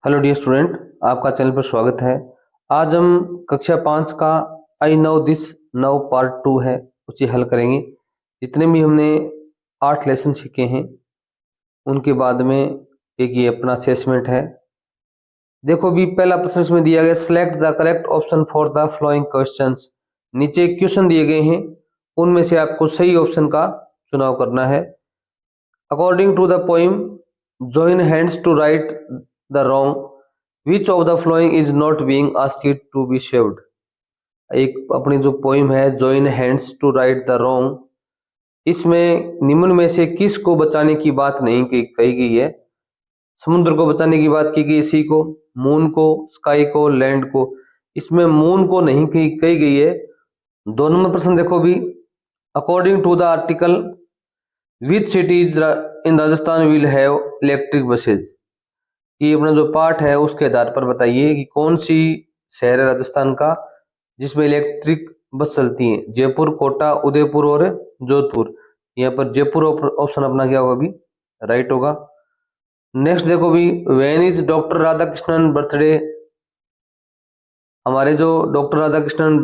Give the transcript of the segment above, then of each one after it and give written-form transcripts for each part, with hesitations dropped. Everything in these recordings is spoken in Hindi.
हेलो डियर स्टूडेंट, आपका चैनल पर स्वागत है। आज हम कक्षा 5 का I know this now part 2 है, उसे हल करेंगे। जितने भी हमने 8 लेसन सीखे हैं उनके बाद में एक ये अपना असेसमेंट है। देखो भी पहला प्रश्न इसमें दिया गया, select the correct option for the following questions. नीचे क्वेश्चन दिए गए हैं, उनमें से आपको सही ऑप्शन का चुनाव करना है। According to the poem join hands to right the wrong, which of the following is not being asked to be shaved। एक अपनी जो पोइम है join hands to right the wrong, इसमें निम्न में से किस को बचाने की बात नहीं कही गई है। समुद्र को बचाने की बात की गई, सी को, मून को, स्काई को, लैंड को। इसमें मून को नहीं कही गई है। 2 नंबर प्रश्न देखो भी, according to the article which cities in Rajasthan will have electric buses. ये अपना जो पार्ट है उसके आधार पर बताइए कि कौन सी शहर है राजस्थान का जिसमें इलेक्ट्रिक बस चलती है। जयपुर, कोटा, उदयपुर और जोधपुर। यहाँ पर जयपुर ऑप्शन अपना क्या होगा भी राइट होगा। नेक्स्ट देखो भी, when is doctor Radhakrishnan birthday. हमारे जो डॉक्टर राधाकृष्णन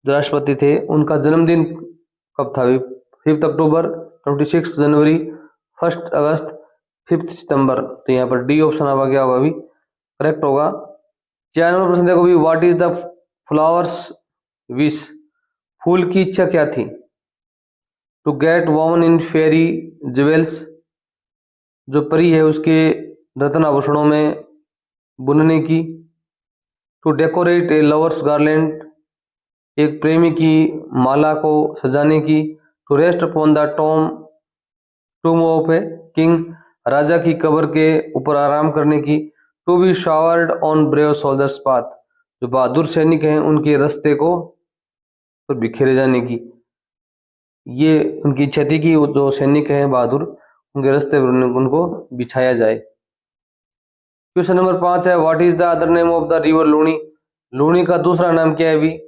जो राष्ट्रपति थे उनका जन्मदिन कब था भी? 5 अक्टूबर, 26 जनवरी, 1 अगस्त, 5 सितंबर। तो यहाँ पर डी ऑप्शन आपका क्या होगा भी करेक्ट होगा। 4 नंबर प्रश्न देखो भी, what is the flowers wish. फूल की इच्छा क्या थी? To get woven in fairy jewels, जो परी है उसके रत्न आभूषणों में बुनने की। To decorate a lover's garland, एक प्रेमी की माला को सजाने की। To rest upon the tomb of a king, राजा की कब्र के ऊपर आराम करने की। To be showered on brave soldiers path, जो बहादुर सैनिक हैं उनके रास्ते को पर बिखेरे जाने की। ये उनकी इच्छा थी कि जो सैनिक हैं बहादुर उनके रास्ते पर उनको बिछाया जाए। क्वेश्चन नंबर 5 है, what is the other name of the river Luni. Luni का दूसरा नाम क्या है भी?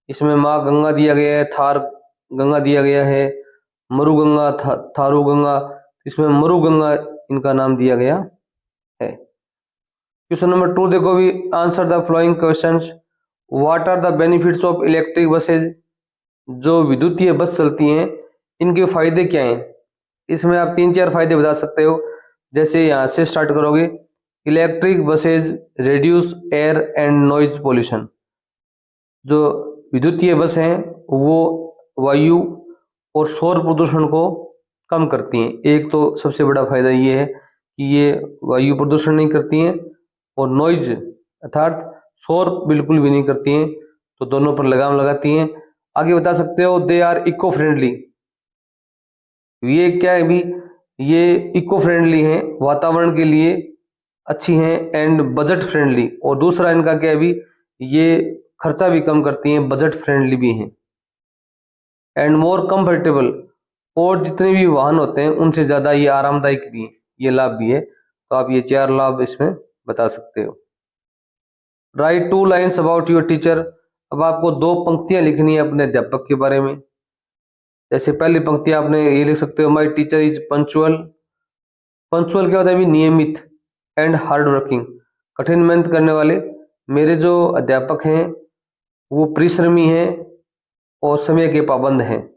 इसमें माँ गंगा दिया गया है, थार गंगा दिया गया है, मरु गंगा, थारू गंगा। इसमें मरु गंगा इनका नाम दिया गया है। क्वेश्चन नंबर 2 देखो भी, answer the following questions. What are the benefits of electric buses. जो विद्युतीय बस चलती हैं इनके फायदे क्या हैं? इसमें आप 3-4 फायदे बता सकते हो। जैसे यहाँ से स्टार्ट करोगे, electric buses reduce air and noise pollution. जो विद्युतीय बस हैं वो वायु और शोर प्रदूषण को कम करती हैं। एक तो सबसे बड़ा फायदा ये है कि ये वायु प्रदूषण नहीं करती हैं और नॉइज अर्थात शोर बिल्कुल भी नहीं करती हैं, तो दोनों पर लगाम लगाती हैं। आगे बता सकते हो, दे आर इको फ्रेंडली। ये क्या है भी? ये इको फ्रेंडली हैं, वातावरण के लिए अच्छी हैं, एंड बजट फ्रेंडली। और दूसरा इनका क्या है भी, ये खर्चा भी कम करती हैं, बजट फ्रेंडली भी हैं। एंड मोर कंफर्टेबल, और जितने भी वाहन होते हैं उनसे ज़्यादा ये आरामदायक भी हैं, ये लाभ भी है। तो आप ये 4 लाभ इसमें बता सकते हो। Right 2 lines about your teacher. अब आपको 2 पंक्तियां लिखनी है अपने अध्यापक के बारे में। जैसे पहली पंक्ति आपने ये लिख सकते हो, my teacher is punctual. Punctual क्या होता है भी? नियमित। एंड हार्ड वर्किंग, कठिन मेहनत करने वाले। मेरे जो अध्यापक हैं वो परिश्रमी हैं और समय के पाबंद हैं।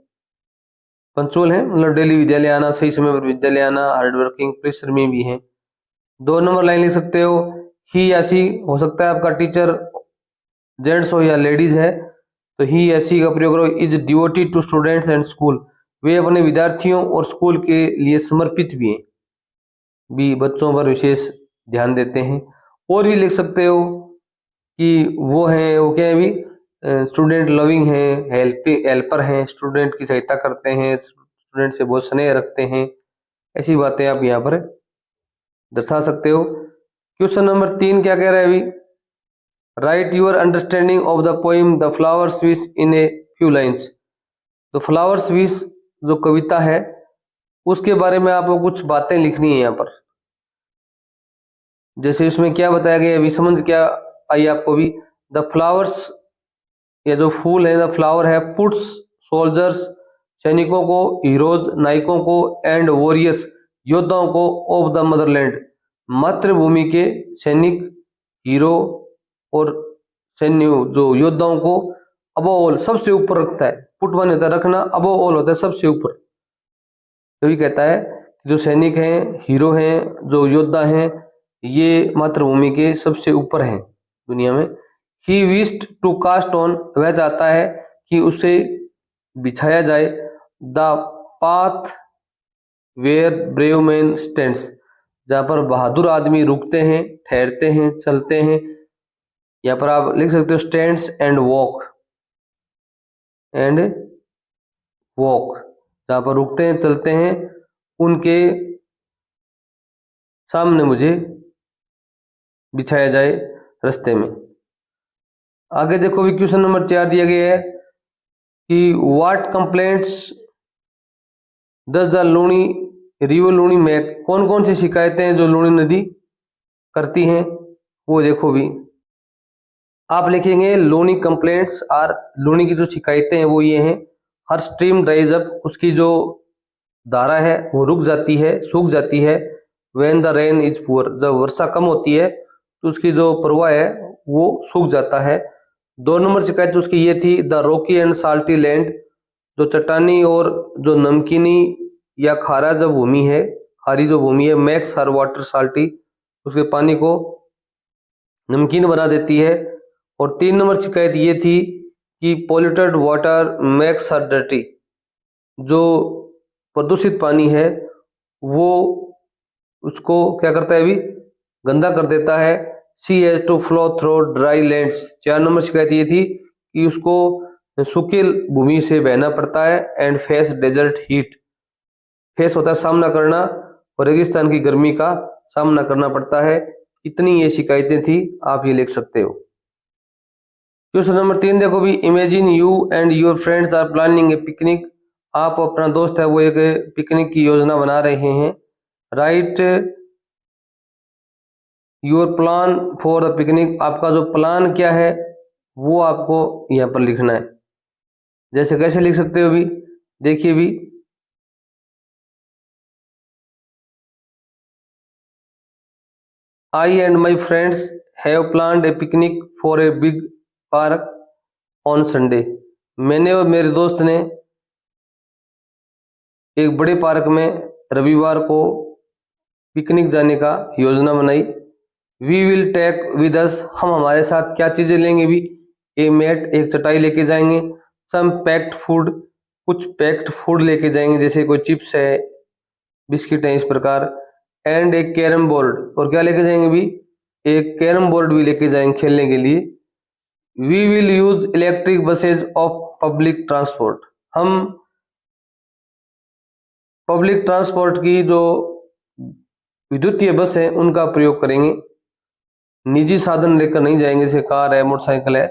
पंचुअल है मतलब डेली विद्यालय आना, सही समय पर विद्यालय आना, हार्ड वर्किंग, परिश्रमी भी हैं। 2 नंबर लाइन लिख सकते हो, ही या सी। हो सकता है आपका टीचर जेंट्स हो या लेडीज है, तो ही या सी का प्रयोग करो। Is devoted to students and school, वे अपने विद्यार्थियों और स्कूल के लिए समर्पित भी हैं, भी बच्चों पर विशेष ध्यान देते हैं। और भी लिख सकते हो कि वो हैं, वो क्या है भी, स्टूडेंट लविंग है, हेल्पर हैं, स्टूडेंट की सहायता करते हैं, स्टूडेंट से बहुत स्नेह रखते हैं। ऐसी बातें आप यहाँ पर दर्शा सकते हो। क्वेश्चन नंबर 3 क्या कह रहा है अभी? Right your understanding of the poem the flowers wish in a few lines. तो फ्लावर्स विश जो कविता है उसके बारे में आपको कुछ बातें लिखनी है यहाँ पर। जैसे इसमें क्या बताया गया अभी समझ क्या आई आपको भी? द फ्लावर्स, ये जो फूल है, द फ्लावर है, पुट्स सोल्जर्स, सैनिकों को, हीरोज, नायकों को, एंड वॉरियर्स, योद्धाओं को, ऑफ द मदरलैंड, मातृभूमि के सैनिक, हीरो और सैन्य जो योद्धाओं को अबव ऑल सबसे ऊपर रखता है। पुट वन होता है रखना, अबव ऑल होता है सबसे ऊपर। तो ये कहता है कि जो सैनिक हैं, हीरो हैं, जो योद्धा हैं, ये मातृभूमि के सबसे ऊपर हैं दुनिया में। He wished to cast on, वह चाहता है कि उसे बिछाया जाए, the path where brave man stands, जहाँ पर बहादुर आदमी रुकते हैं, ठहरते हैं, चलते हैं। यहाँ पर आप लिख सकते हो स्टैंड्स एंड वॉक, जहाँ पर रुकते हैं, चलते हैं, उनके सामने मुझे बिछाया जाए रास्ते में। आगे देखो भी क्वेश्चन नंबर 4 दिया गया है कि what complaints does the Luni river Luni make, कौन कौन सी शिकायतें हैं जो लूनी नदी करती हैं, वो देखो भी। आप लिखेंगे लूनी कंप्लेंट्स आर, लूनी की जो शिकायतें हैं वो ये हैं, हर स्ट्रीम ड्राइज अप, उसकी जो धारा है वो रुक जाती है, सूख जाती है। When the rain is poor, जब वर्षा कम होती है तो उसकी जो प्रवाह है वो सूख जाता है। 2 नंबर शिकायत उसकी ये थी, the Rocky and salty land, जो चट्टानी और जो नमकीनी या खारा जो भूमि है, खारी जो भूमि है, मैक्स हर वाटर साल्टी, उसके पानी को नमकीन बना देती है। और 3 नंबर शिकायत ये थी कि पॉल्यूटेड वाटर मैक्स हर डर्टी, जो प्रदूषित पानी है वो उसको क्या करता है, अभी गंदा कर देता है। She has to flow through dry lands, 4 नंबर शिकायत ये थी कि उसको सूखी भूमि से बहना पड़ता है। And face desert heat, face होता है सामना करना, और रेगिस्तान की गर्मी का सामना करना पड़ता है। इतनी ये शिकायतें थी, आप ये लिख सकते हो। क्वेश्चन नंबर 3 देखो भी, imagine you and your friends are planning a picnic, आप अपना दोस्त है वो एक पिकनिक की योजना बना रहे हैं। Right your plan for the picnic, आपका जो प्लान क्या है वो आपको यहाँ पर लिखना है। जैसे कैसे लिख सकते हो भी, देखिए भी, I and my friends have planned a picnic for a big park on Sunday, मैंने और मेरे दोस्त ने एक बड़े पार्क में रविवार को पिकनिक जाने का योजना बनाई। We will take with us, हम हमारे साथ क्या चीजें लेंगे भी, ए मैट, एक चटाई लेके जाएंगे। सम पैक्ड फूड, कुछ पैक्ड फूड लेके जाएंगे, जैसे कोई चिप्स है, बिस्किट है, इस प्रकार। एंड एक कैरम बोर्ड, और क्या लेके जाएंगे भी, एक कैरम बोर्ड भी लेके जाएंगे खेलने के लिए। We will use electric buses of public transport, हम पब्लिक ट्रांसपोर्ट की जो विद्युतीय बस है उनका प्रयोग करेंगे, निजी साधन लेकर नहीं जाएंगे, जैसे कार है, मोटरसाइकिल है।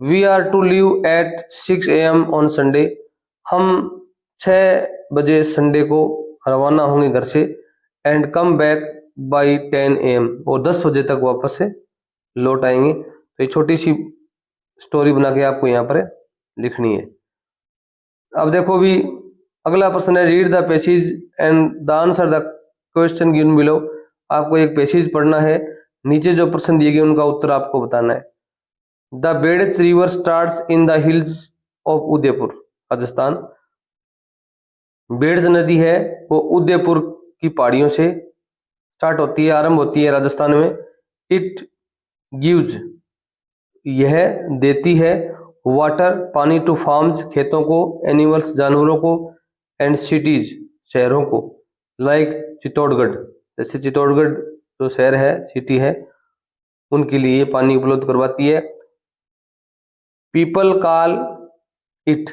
We are to leave at 6 AM on Sunday, हम 6 बजे संडे को रवाना होंगे घर से। And come back by 10 AM, और 10 बजे तक वापस से लौट आएंगे। तो ये छोटी सी स्टोरी बना के आपको यहाँ पर लिखनी है। अब देखो भी अगला प्रश्न है, read the passage and the answer the question given below, आपको एक पैसेज पढ़ना है, नीचे जो प्रश्न दिए गए उनका उत्तर आपको बताना है। The Berach river starts in the hills of Udaipur, Rajasthan, Berach नदी है वो उदयपुर की पहाड़ियों से स्टार्ट होती है, आरंभ होती है राजस्थान में। इट गिव्स, यह देती है, वाटर, पानी, टू फार्म्स, खेतों को, एनिमल्स, जानवरों को, एंड सिटीज, शहरों को, लाइक चित्तौड़गढ़, जैसे चित्तौड़गढ़ जो शहर है, सिटी है, उनके लिए ये पानी उपलब्ध करवाती है। पीपल कॉल इट,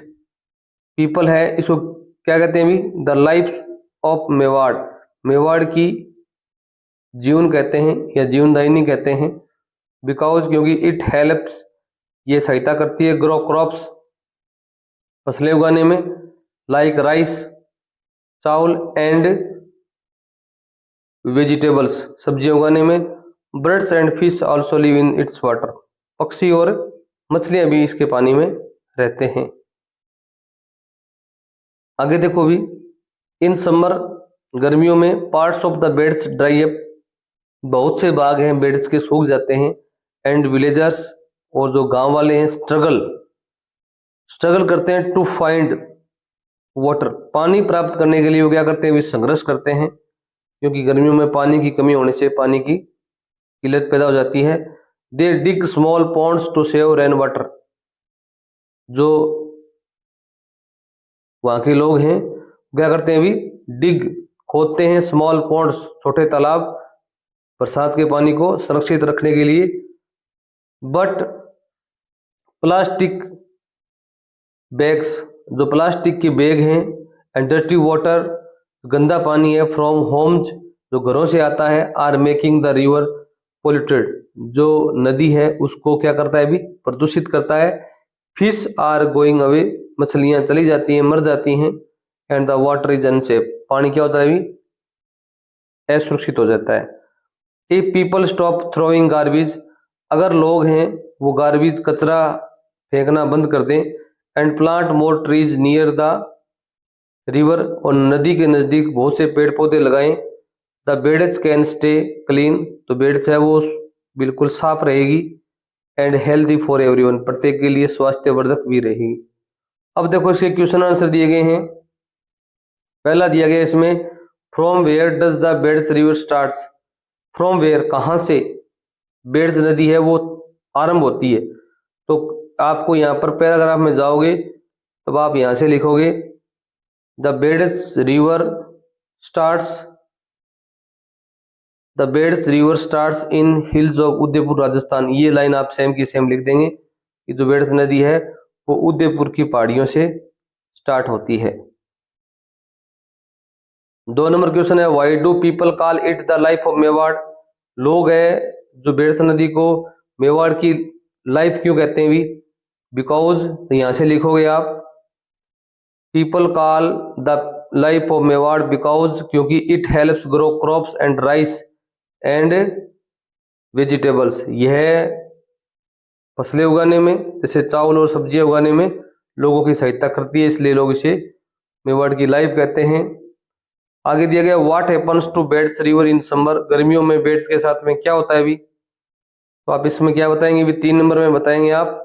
पीपल है इसको क्या कहते हैं भी, the life of Mewar, Mewar की जीवन कहते हैं या जीवनदायिनी कहते हैं। बिकॉज, क्योंकि इट हेल्प्स, ये सहायता करती है, ग्रो क्रॉप्स, फसलें उगाने में, लाइक राइस, चावल, एंड वेजिटेबल्स, सब्जियां उगाने में। Birds and fish also live in its water, पक्षी और मछलियां भी इसके पानी में रहते हैं। आगे देखो भी, इन समर, गर्मियों में, parts of the beds dry up, बहुत से बाग हैं बेड्स के सूख जाते हैं। एंड विलेजर्स, और जो गांव वाले हैं, स्ट्रगल करते हैं टू फाइंड वाटर, पानी प्राप्त करने के लिए वो क्या करते हैं, वे संघर्ष करते हैं, क्योंकि गर्मियों में पानी की कमी होने से पानी की किल्लत पैदा हो जाती है। They dig small ponds to save rain water, जो वहाँ के लोग हैं क्या करते हैं, अभी डिग खोदते हैं स्मॉल पॉन्ड्स, छोटे तालाब, बरसात के पानी को सुरक्षित रखने के लिए। बट प्लास्टिक बैग्स, जो प्लास्टिक के बैग हैं, एंड डर्टी वाटर, गंदा पानी है, फ्रॉम होम्स, जो घरों से आता है, are making the river polluted, जो नदी है उसको क्या करता है, अभी प्रदूषित करता है। फिश आर गोइंग अवे, मछलियां चली जाती हैं, मर जाती हैं। And the water is unsafe, पानी क्या होता है, अभी असुरक्षित हो जाता है। If people stop throwing garbage, अगर लोग हैं वो गार्बेज, कचरा फेंकना बंद कर दें। And plant more trees near the river, और नदी के नज़दीक बहुत से पेड़ पौधे लगाएं। The beds can stay clean, तो बेड्स है वो बिल्कुल साफ रहेगी। एंड हेल्दी फॉर एवरीवन, प्रत्येक के लिए स्वास्थ्यवर्धक भी रहेगी। अब देखो इसके क्वेश्चन आंसर दिए गए हैं। पहला दिया गया इसमें, from where does the Beds river starts, from where, कहाँ से बेड्स नदी है वो आरंभ होती है। तो आपको यहाँ पर पैराग्राफ में जाओगे तब आप यहाँ से लिखोगे, the Beds river starts, the Beds river starts in hills of Udaipur Rajasthan. ये लाइन आप सेम की सेम लिख देंगे कि जो बेड्स नदी है वो उदयपुर की पहाड़ियों से स्टार्ट होती है। 2 नंबर क्वेश्चन है, why do people call it the life of Mewar, लोग है जो बेड्स नदी को मेवाड़ की लाइफ क्यों कहते हैं भी, बिकॉज, तो यहाँ से लिखोगे आप, people call the life of Mewar because, क्योंकि it helps grow crops and rice and vegetables, यह फसलें उगाने में, जैसे चावल और सब्जियां उगाने में लोगों की सहायता करती है, इसलिए लोग इसे मेवाड़ की लाइफ कहते हैं। आगे दिया गया, what happens to beds river in summer, गर्मियों में बेड्स के साथ में क्या होता है अभी, तो आप इसमें क्या बताएंगे भी, 3 नंबर में बताएंगे आप,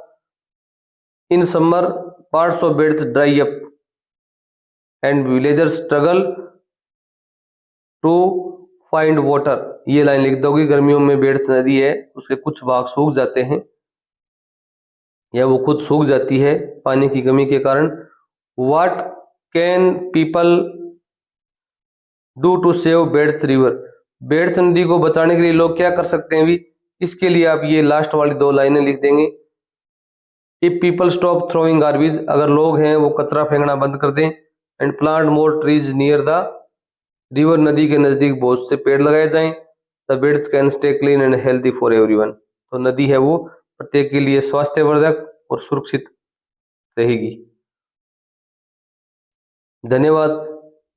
in summer parts of Beds dry up and villagers struggle to find water, ये लाइन लिख दोगे। गर्मियों में बेड्स नदी है उसके कुछ भाग सूख जाते हैं या वो खुद सूख जाती है पानी की कमी के कारण। What can people do to save Beds river, Beds नदी को बचाने के लिए लोग क्या कर सकते हैं भी, इसके लिए आप ये लास्ट वाली 2 लाइनें लिख देंगे। If people stop throwing garbage, अगर लोग हैं वो कचरा फेंकना बंद कर दें। And plant more trees near the river, नदी के नजदीक बहुत से पेड़ लगाए जाएं। The beds can stay clean and healthy for everyone, तो नदी है वो प्रत्येक के लिए स्वास्थ्यवर्धक और सुरक्षित रहेगी। धन्यवाद।